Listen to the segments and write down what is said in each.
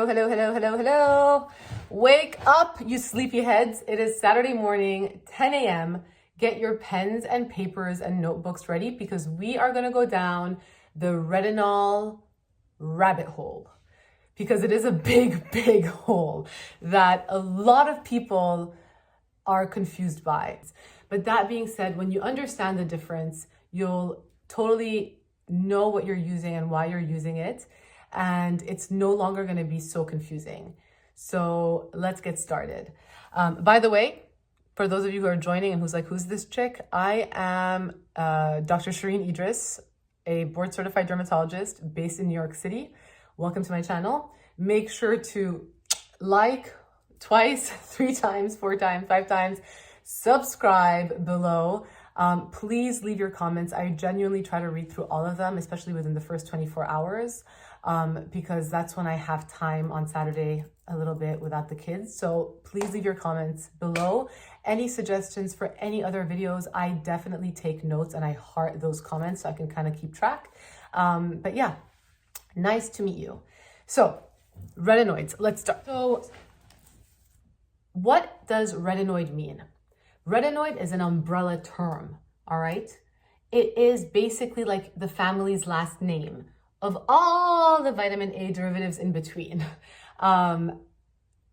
Hello, hello, hello, hello. Wake up, you sleepy heads. It is Saturday morning, 10 a.m. Get your pens and papers and notebooks ready because we are going to go down the retinol rabbit hole. Because it is a big, big hole that a lot of people are confused by. But that being said, when you understand the difference, you'll totally know what you're using and why you're using it. And it's no longer going to be so confusing. So let's get started. By the way, for those of you who are joining and who's like, who's this chick? I am Dr. Shereene Idriss, a board certified dermatologist based in New York City. Welcome to my channel. Make sure to like twice, 3 times, 4 times, 5 times, subscribe below. Please leave your comments. I genuinely try to read through all of them, especially within the first 24 hours. Because that's when I have time on Saturday a little bit without the kids. So please leave your comments below. Any suggestions for any other videos, I definitely take notes and I heart those comments so I can kind of keep track. But yeah, nice to meet you. So retinoids, let's start. So what does retinoid mean? Retinoid is an umbrella term, all right? It is basically like the family's last name of all the vitamin A derivatives in between,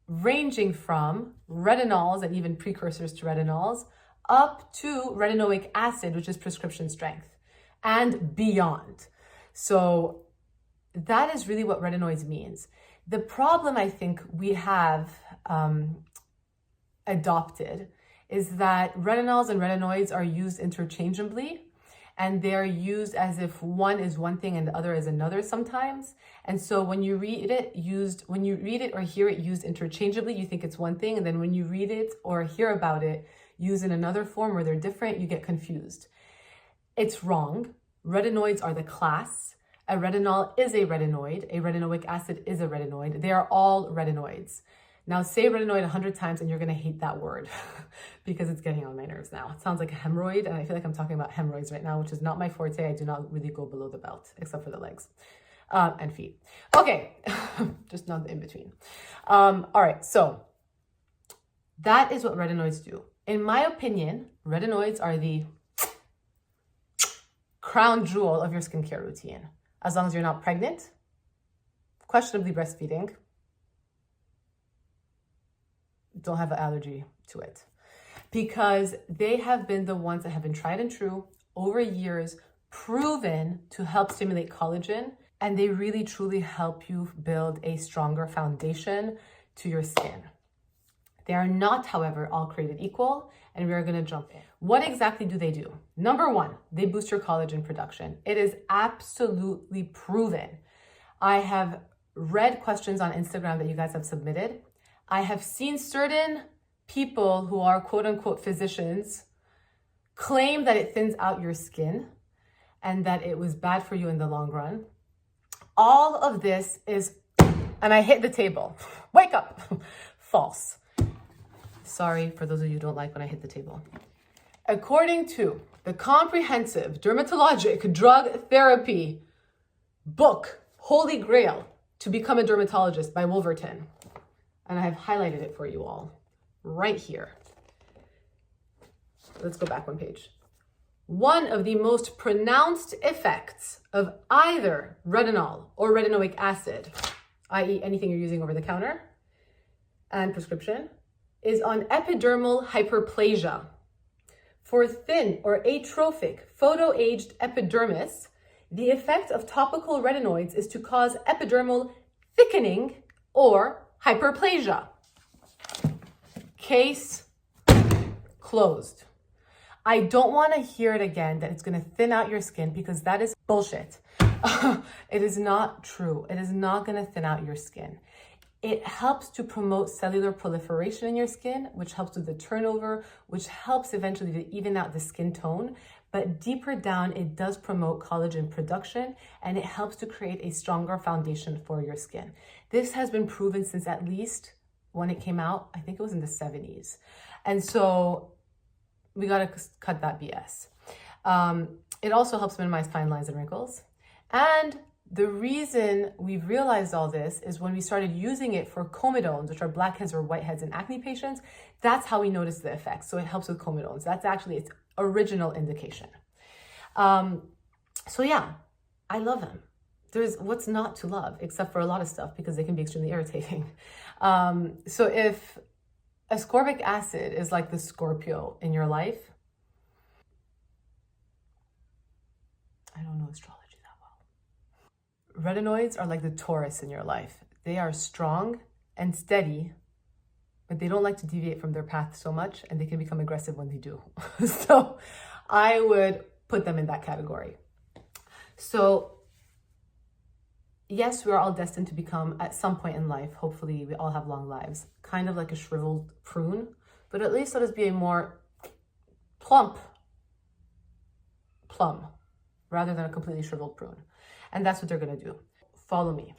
ranging from retinols and even precursors to retinols up to retinoic acid, which is prescription strength, and beyond. So that is really what retinoids means. The problem I think we have adopted is that retinols and retinoids are used interchangeably. And they're used as if one is one thing and the other is another sometimes. And so when you read it or hear it used interchangeably, you think it's one thing. And then when you read it or hear about it used in another form where they're different, you get confused. It's wrong. Retinoids are the class. A retinol is a retinoid. A retinoic acid is a retinoid. They are all retinoids. Now say retinoid 100 times and you're going to hate that word because it's getting on my nerves now. It sounds like a hemorrhoid and I feel like I'm talking about hemorrhoids right now, which is not my forte. I do not really go below the belt except for the legs and feet. Okay, just not the in-between. All right, so that is what retinoids do. In my opinion, retinoids are the crown jewel of your skincare routine. As long as you're not pregnant, questionably breastfeeding, don't have an allergy to it, because they have been the ones that have been tried and true over years, proven to help stimulate collagen, and they really truly help you build a stronger foundation to your skin. They are not, however, all created equal, and we are going to jump in. What exactly do they do? Number one, they boost your collagen production. It is absolutely proven. I have read questions on Instagram that you guys have submitted. I have seen certain people who are quote unquote physicians claim that it thins out your skin and that it was bad for you in the long run. All of this is, and I hit the table, wake up, false. Sorry for those of you who don't like when I hit the table. According to the Comprehensive Dermatologic Drug Therapy book, Holy Grail to Become a Dermatologist by Wolverton, and I have highlighted it for you all right here. Let's go back one page. One of the most pronounced effects of either retinol or retinoic acid, i.e. anything you're using over the counter and prescription, is on epidermal hyperplasia. For thin or atrophic photoaged epidermis, the effect of topical retinoids is to cause epidermal thickening or hyperplasia. Case closed. I don't want to hear it again that it's going to thin out your skin because that is bullshit. It is not true. It is not going to thin out your skin. It helps to promote cellular proliferation in your skin, which helps with the turnover, which helps eventually to even out the skin tone. But deeper down, it does promote collagen production and it helps to create a stronger foundation for your skin. This has been proven since at least when it came out, I think it was in the 70s. And so we got to cut that BS. It also helps minimize fine lines and wrinkles. And The reason we've realized all this is when we started using it for comedones, which are blackheads or whiteheads in acne patients, that's how we noticed the effects. So it helps with comedones. That's actually its original indication. So yeah, I love them. There's what's not to love, except for a lot of stuff, because they can be extremely irritating. So if ascorbic acid is like the Scorpio in your life, I don't know astrology that well. Retinoids are like the Taurus in your life. They are strong and steady, but they don't like to deviate from their path so much, and they can become aggressive when they do. So I would put them in that category. So yes, we're all destined to become, at some point in life, hopefully we all have long lives, kind of like a shriveled prune, but at least let us be a more plump plum rather than a completely shriveled prune. And that's what they're going to do. Follow me.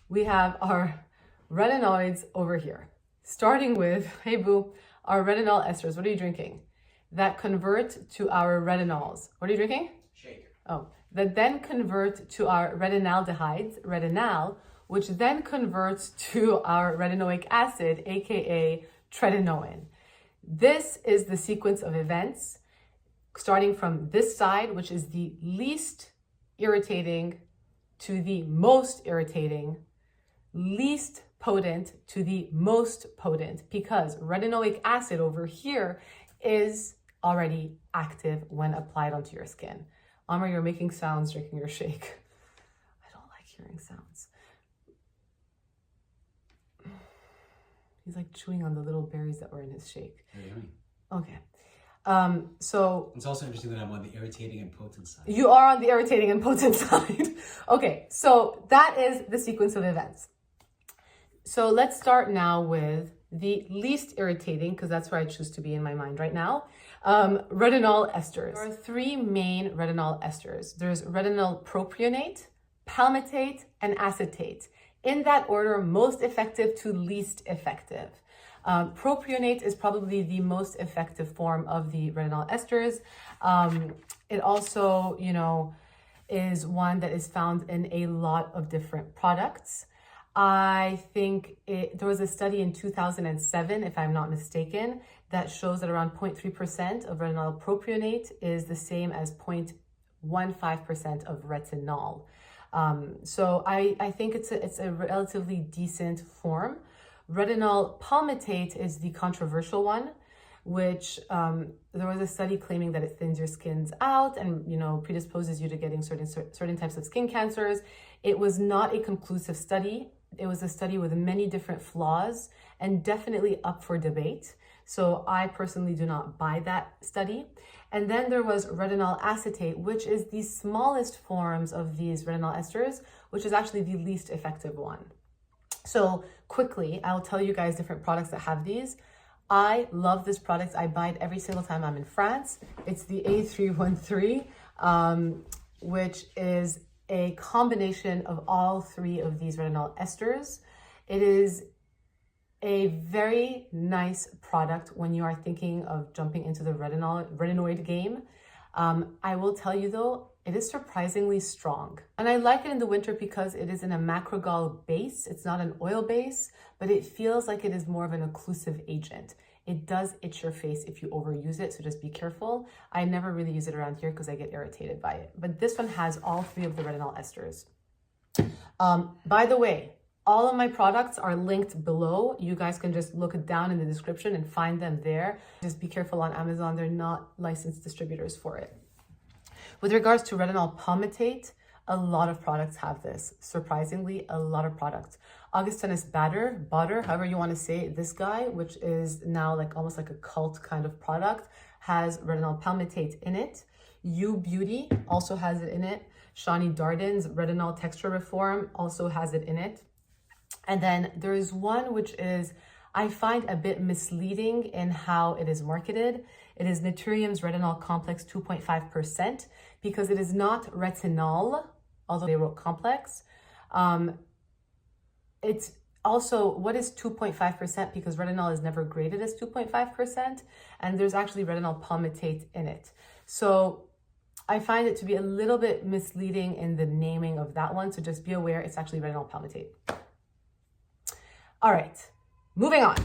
We have our retinoids over here, starting with, hey boo, our retinol esters. What are you drinking? That convert to our retinols. What are you drinking? Shake. Oh, that then convert to our retinaldehydes, retinal, which then converts to our retinoic acid, aka tretinoin. This is the sequence of events, starting from this side, which is the least irritating to the most irritating, least potent to the most potent, because retinoic acid over here is already active when applied onto your skin. Amr, you're making sounds drinking your shake. I don't like hearing sounds. He's like chewing on the little berries that were in his shake. Very yummy. Okay. So it's also interesting that I'm on the irritating and potent side. You are on the irritating and potent side. Okay, so that is the sequence of events. So let's start now with the least irritating, because that's where I choose to be in my mind right now. Retinol esters. There are three main retinol esters. There's retinol propionate, palmitate, and acetate. In that order, most effective to least effective. Propionate is probably the most effective form of the retinol esters. It also, is one that is found in a lot of different products. I think there was a study in 2007, if I'm not mistaken, that shows that around 0.3% of retinol propionate is the same as 0.15% of retinol. So I think it's a relatively decent form. Retinol palmitate is the controversial one, which there was a study claiming that it thins your skins out and predisposes you to getting certain types of skin cancers. It was not a conclusive study. It was a study with many different flaws and definitely up for debate. So I personally do not buy that study. And then there was retinol acetate, which is the smallest forms of these retinol esters, which is actually the least effective one. So quickly, I'll tell you guys different products that have these. I love this product. I buy it every single time I'm in France. It's the A313, which is a combination of all three of these retinol esters. It is a very nice product when you are thinking of jumping into the retinoid game. I will tell you though, it is surprisingly strong. And I like it in the winter because it is in a macrogol base. It's not an oil base, but it feels like it is more of an occlusive agent. It does itch your face if you overuse it, so just be careful. I never really use it around here because I get irritated by it. But this one has all three of the retinol esters. By the way, all of my products are linked below. You guys can just look down in the description and find them there. Just be careful on Amazon. They're not licensed distributors for it. With regards to retinol palmitate, a lot of products have this. Surprisingly, a lot of products. Augustinus Bader, however you want to say it, this guy, which is now like almost like a cult kind of product, has retinol palmitate in it. U Beauty also has it in it. Shani Darden's retinol texture reform also has it in it. And then there is one which is, I find a bit misleading in how it is marketed. It is Naturium's Retinol Complex 2.5% because it is not retinol, although they wrote complex. It's also, what is 2.5%? Because retinol is never graded as 2.5%, and there's actually retinol palmitate in it. So I find it to be a little bit misleading in the naming of that one. So just be aware, it's actually retinol palmitate. All right, moving on.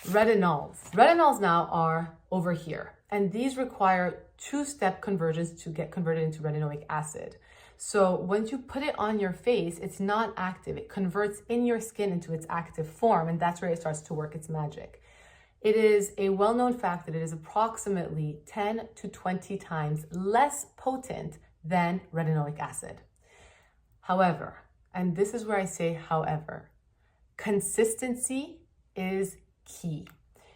Retinols. Retinols now are over here, and these require two-step conversions to get converted into retinoic acid. So once you put it on your face, it's not active. It converts in your skin into its active form, and that's where it starts to work its magic. It is a well-known fact that it is approximately 10 to 20 times less potent than retinoic acid. However, and this is where I say however, consistency is key.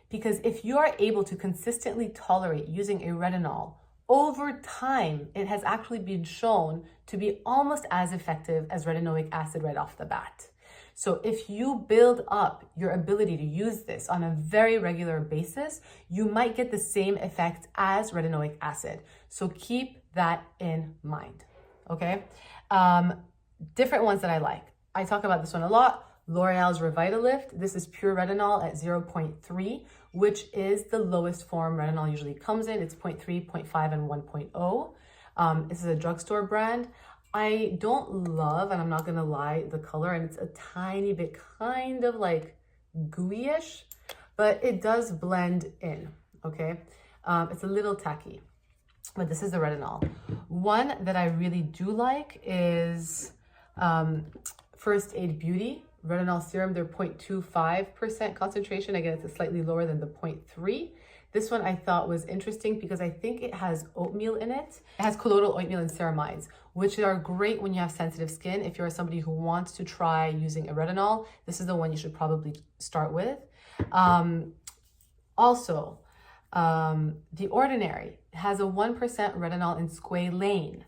Because if you are able to consistently tolerate using a retinol, over time, it has actually been shown to be almost as effective as retinoic acid right off the bat. So if you build up your ability to use this on a very regular basis, you might get the same effect as retinoic acid. So keep that in mind, okay? Different ones that I like. I talk about this one a lot. L'Oreal's Revitalift. This is pure retinol at 0.3, which is the lowest form retinol usually comes in. It's 0.3, 0.5, and 1.0. This is a drugstore brand. I don't love, and I'm not gonna lie, the color, and it's a tiny bit kind of like gooey-ish, but it does blend in, okay? It's a little tacky, but this is the retinol. One that I really do like is First Aid Beauty Retinol Serum. They're 0.25% concentration. Again, it's slightly lower than the 0.3. This one I thought was interesting because I think it has oatmeal in it. It has colloidal oatmeal and ceramides, which are great when you have sensitive skin. If you're somebody who wants to try using a retinol, this is the one you should probably start with. Also, The Ordinary has a 1% retinol in squalane.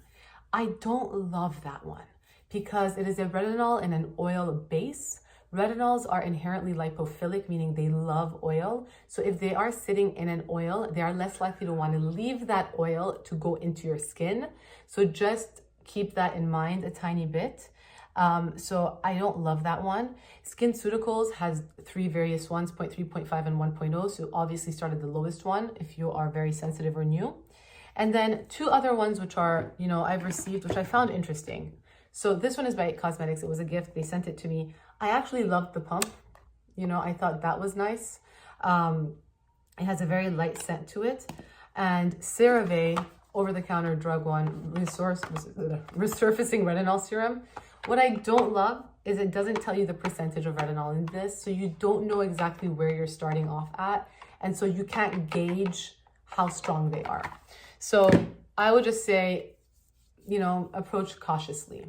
I don't love that one because it is a retinol in an oil base. Retinols are inherently lipophilic, meaning they love oil. So if they are sitting in an oil, they are less likely to want to leave that oil to go into your skin. So just keep that in mind a tiny bit. So I don't love that one. SkinCeuticals has 3 various ones, 0.3, 0.5, and 1.0. So obviously started the lowest one if you are very sensitive or new. And then 2 other ones which are, I've received, which I found interesting. So this one is by IT Cosmetics. It was a gift. They sent it to me. I actually loved the pump. I thought that was nice. It has a very light scent to it. And CeraVe, over-the-counter drug one, resurfacing retinol serum. What I don't love is it doesn't tell you the percentage of retinol in this. So you don't know exactly where you're starting off at. And so you can't gauge how strong they are. So I would just say, approach cautiously.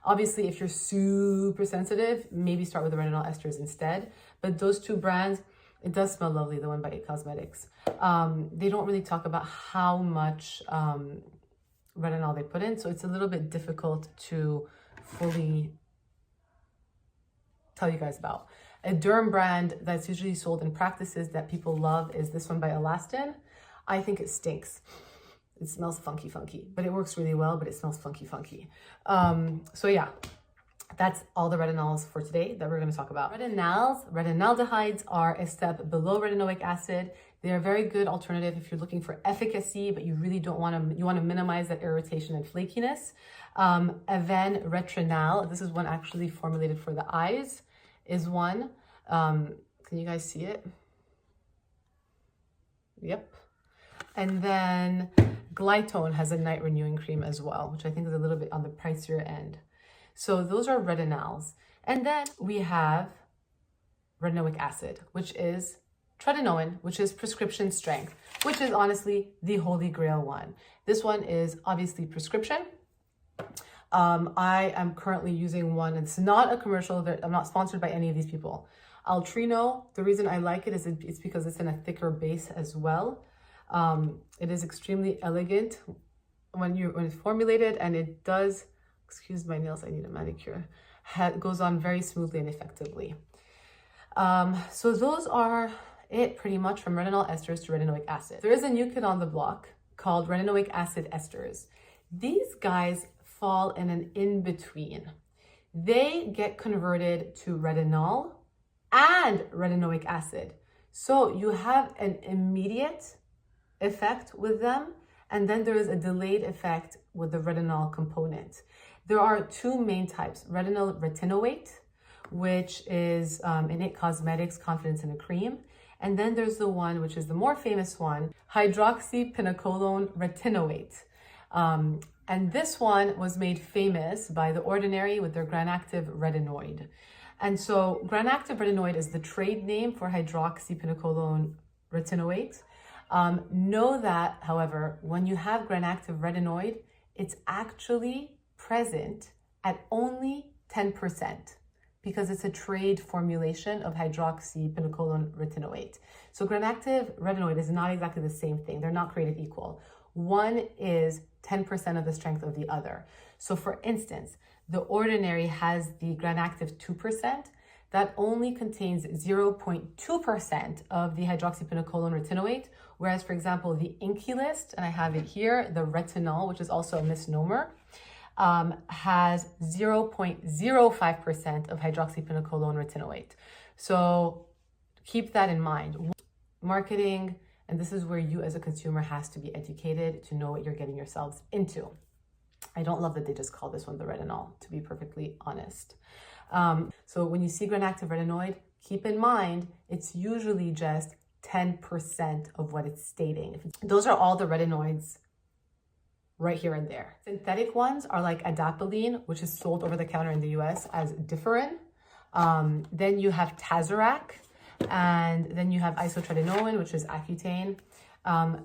Obviously, if you're super sensitive, maybe start with the retinol esters instead. But those 2 brands, it does smell lovely, the one by IT Cosmetics. They don't really talk about how much retinol they put in, so it's a little bit difficult to fully tell you guys about. A derm brand that's usually sold in practices that people love is this one by Elastin. I think it stinks. It smells funky, but it works really well, but it smells funky. So yeah, that's all the retinols for today that we're going to talk about. Retinals, retinaldehydes are a step below retinoic acid. They are a very good alternative if you're looking for efficacy, but you really don't want to, you want to minimize that irritation and flakiness. Retinal, this is one actually formulated for the eyes, is one. Can you guys see it? Yep. And then Glytone has a night renewing cream as well, which I think is a little bit on the pricier end. So those are retinols. And then we have retinoic acid, which is tretinoin, which is prescription strength, which is honestly the holy grail one. This one is obviously prescription. I am currently using one. It's not a commercial. I'm not sponsored by any of these people. Altrino, the reason I like it is it's because it's in a thicker base as well. It is extremely elegant when it's formulated, and it does, excuse my nails, I need a manicure, goes on very smoothly and effectively. So those are it pretty much from retinol esters to retinoic acid. There is a new kid on the block called retinoic acid esters. These guys fall in an in-between. They get converted to retinol and retinoic acid. So you have an immediate effect with them, And then there is a delayed effect with the retinol component. There are two main types, retinal retinoid, which is in It Cosmetics Confidence in a Cream. And then there's the one, which is the more famous one, hydroxypinocolone retinoid. And this one was made famous by The Ordinary with their gram-active retinoid. And so gram-active retinoid is the trade name for hydroxypinocolone retinoid. Know that, however, when you have gram-active retinoid, it's actually present at only 10% because it's a trade formulation of hydroxypinocolone retinoid. So gram-active retinoid is not exactly the same thing. They're not created equal. One is 10% of the strength of the other. So for instance, The Ordinary has the gram-active 2%. That only contains 0.2% of the hydroxypinocolone retinoid, whereas, for example, the Inky List, and I have it here, the Retinol, which is also a misnomer, has 0.05% of hydroxypinocolone retinoid. So keep that in mind. Marketing, and this is where you as a consumer has to be educated to know what you're getting yourselves into. I don't love that they just call this one the Retinol, to be perfectly honest. So when you see gram-active retinoid, keep in mind, it's usually just 10% of what it's stating. Those are all the retinoids right here and there. Synthetic ones are like adapalene, which is sold over the counter in the US as Differin. Then you have Tazorac, and then you have isotretinoin, which is Accutane.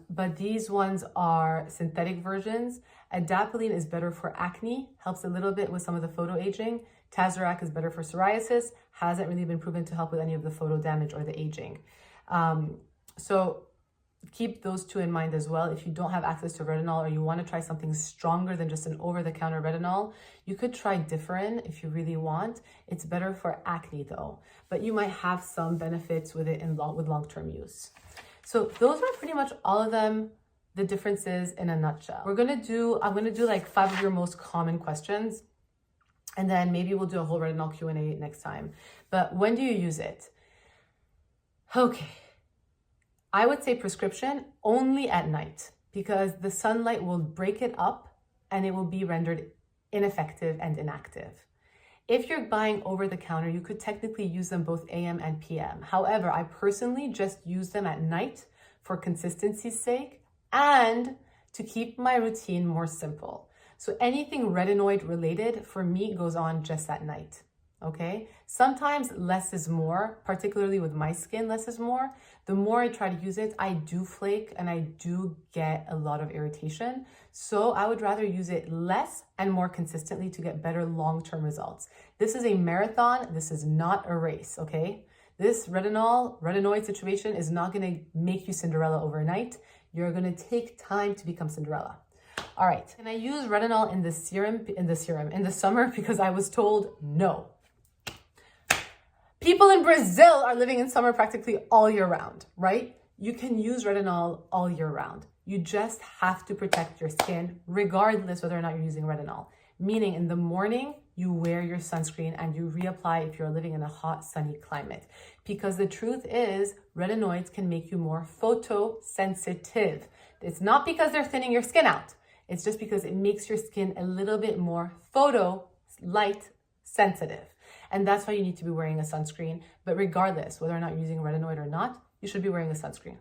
But these ones are synthetic versions. Adapalene is better for acne, helps a little bit with some of the photo aging. Tazorac is better for psoriasis, hasn't really been proven to help with any of the photo damage or the aging. So keep those two in mind as well. If you don't have access to retinol or you want to try something stronger than just an over-the-counter retinol, you could try Differin if you really want. It's better for acne though, but you might have some benefits with it with long-term use. So those are pretty much all of them, the differences in a nutshell. I'm gonna do like 5 of your most common questions, and then maybe we'll do a whole retinol Q&A next time. But when do you use it? Okay, I would say prescription only at night because the sunlight will break it up and it will be rendered ineffective and inactive. If you're buying over the counter, you could technically use them both AM and PM. However, I personally just use them at night for consistency's sake and to keep my routine more simple. So anything retinoid related for me goes on just at night, okay? Sometimes less is more, particularly with my skin, less is more. The more I try to use it, I do flake and I do get a lot of irritation. So I would rather use it less and more consistently to get better long-term results. This is a marathon. This is not a race, okay? This retinoid situation is not gonna make you Cinderella overnight. You're gonna take time to become Cinderella. All right, can I use retinol in the summer? Because I was told no. People in Brazil are living in summer practically all year round, right? You can use retinol all year round. You just have to protect your skin regardless whether or not you're using retinol. Meaning in the morning, you wear your sunscreen and you reapply if you're living in a hot, sunny climate. Because the truth is, retinoids can make you more photosensitive. It's not because they're thinning your skin out. It's just because it makes your skin a little bit more light sensitive. And that's why you need to be wearing a sunscreen. But regardless, whether or not you're using a retinoid or not, you should be wearing a sunscreen.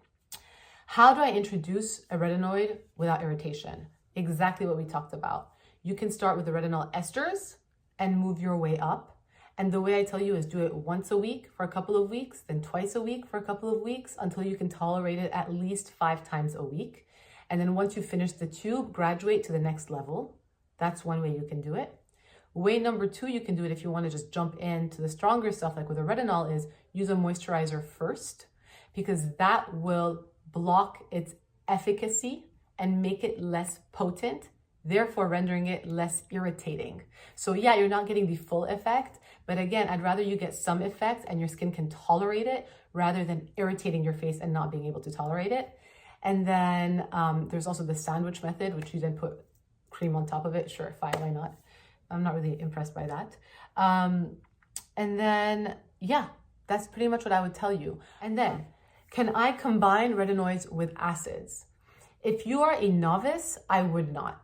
How do I introduce a retinoid without irritation? Exactly what we talked about. You can start with the retinol esters and move your way up. And the way I tell you is do it once a week for a couple of weeks, then twice a week for a couple of weeks until you can tolerate it at least 5 times a week. And then once you finish the tube, graduate to the next level. That's one way you can do it. Way number 2, you can do it if you want to just jump into the stronger stuff, like with a retinol, is use a moisturizer first, because that will block its efficacy and make it less potent, therefore rendering it less irritating. So yeah, you're not getting the full effect, but again, I'd rather you get some effect and your skin can tolerate it rather than irritating your face and not being able to tolerate it. And then there's also the sandwich method, which you then put cream on top of it. Sure, fine, why not? I'm not really impressed by that. And then, yeah, that's pretty much what I would tell you. And then, can I combine retinoids with acids? If you are a novice, I would not.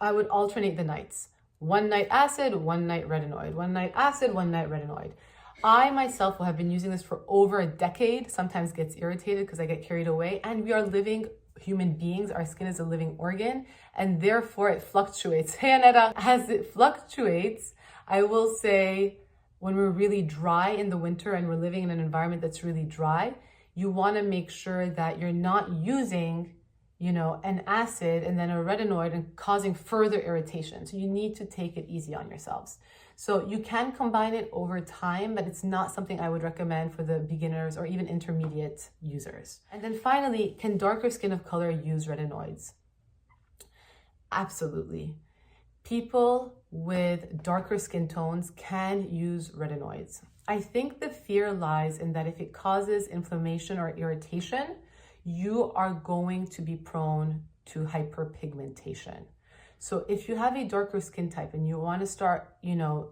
I would alternate the nights. One night acid, one night retinoid. One night acid, one night retinoid. I myself will have been using this for over a decade, sometimes gets irritated because I get carried away, and we are living human beings. Our skin is a living organ, and therefore it fluctuates. Hey, Aneta, as it fluctuates, I will say when we're really dry in the winter and we're living in an environment that's really dry, you want to make sure that you're not using, an acid and then a retinoid and causing further irritation. So you need to take it easy on yourselves. So you can combine it over time, but it's not something I would recommend for the beginners or even intermediate users. And then finally, can darker skin of color use retinoids? Absolutely. People with darker skin tones can use retinoids. I think the fear lies in that if it causes inflammation or irritation, you are going to be prone to hyperpigmentation. So if you have a darker skin type and you want to start,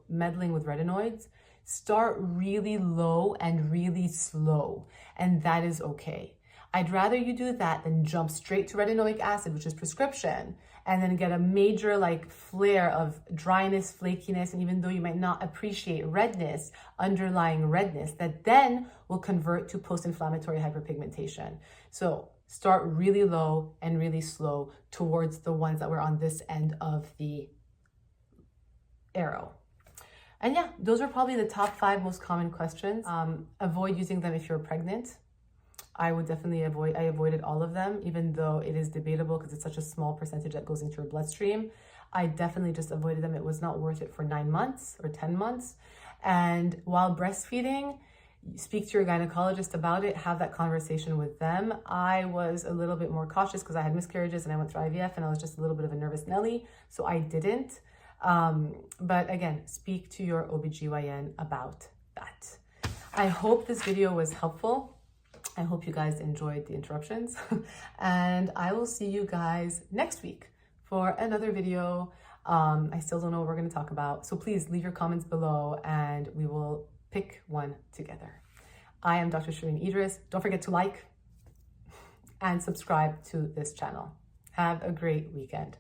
meddling with retinoids, start really low and really slow, and that is okay. I'd rather you do that than jump straight to retinoic acid, which is prescription, and then get a major flare of dryness, flakiness, and even though you might not appreciate redness, underlying redness, that then will convert to post-inflammatory hyperpigmentation. So start really low and really slow towards the ones that were on this end of the arrow. And yeah, those are probably the top 5 most common questions. Avoid using them if you're pregnant. I would definitely I avoided all of them, even though it is debatable because it's such a small percentage that goes into your bloodstream. I definitely just avoided them. It was not worth it for 9 months or 10 months. And while breastfeeding, speak to your gynecologist about it, have that conversation with them. I was a little bit more cautious because I had miscarriages and I went through IVF and I was just a little bit of a nervous Nelly, so I didn't. But again, speak to your OBGYN about that. I hope this video was helpful. I hope you guys enjoyed the interruptions and I will see you guys next week for another video. I still don't know what we're going to talk about, so please leave your comments below and we will pick one together. I am Dr. Shereene Idriss. Don't forget to like and subscribe to this channel. Have a great weekend.